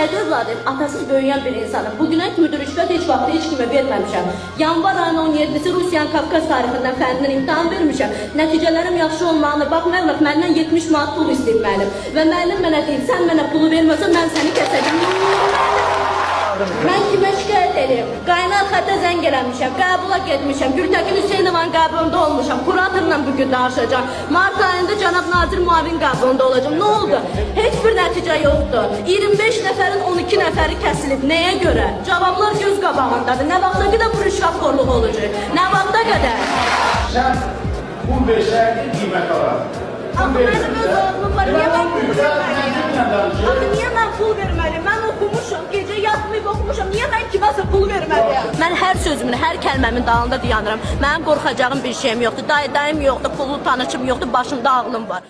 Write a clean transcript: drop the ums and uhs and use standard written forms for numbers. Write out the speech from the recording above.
Dərd övladım, atasız böyüyən bir insanım. Bugünə kimi rüşvət heç vaxt heç kimə verməmişəm. Yanvar ayının 17-si Rusiyanın Kafkaz tarixindən fənnindən imtahan vermişəm. Nəticələrim yaxşı olmağına baxmayaraq məndən 70 manat pul istəyib müəllim. Və müəllim mənə deyib, sən mənə pulu verməsən mən səni kəsəcəm. Mən kimə şikayət edeyim? Qaynar xətə zəng eləmişəm, qəbula getmişəm, Gültəkin Hüseynovanın qəbulunda olmuşam, kuratorla bugün danışacağım. Mart ayında cənab nazir muavin qəbulunda olacağım. Nə oldu? Heç bir nəticə yoxdur. 25 nəfərin 12 nəfəri kəsilib. Nəyə görə? Cavablar göz qabağındadır. Nə vaxta qədər bu rüşvətxorluq olacaq? Nə vaxta qədər? Sən pul versəydin qiymət alardın. Axı mənim öz oğlum var, niyə mən pul verməliyim? Axı niyə mən pul verməliyim? Mən oxumuşum, gecə yatmayıb oxumuşum, niyə mən kiməsə pul verməliyim? Mən hər sözümün, hər kəlməmin dalında dayanıram. Mənim qorxacağım bir şeyim yoxdur, dayım yoxdur, pullu tanışım yoxdur, başımda ağlım var.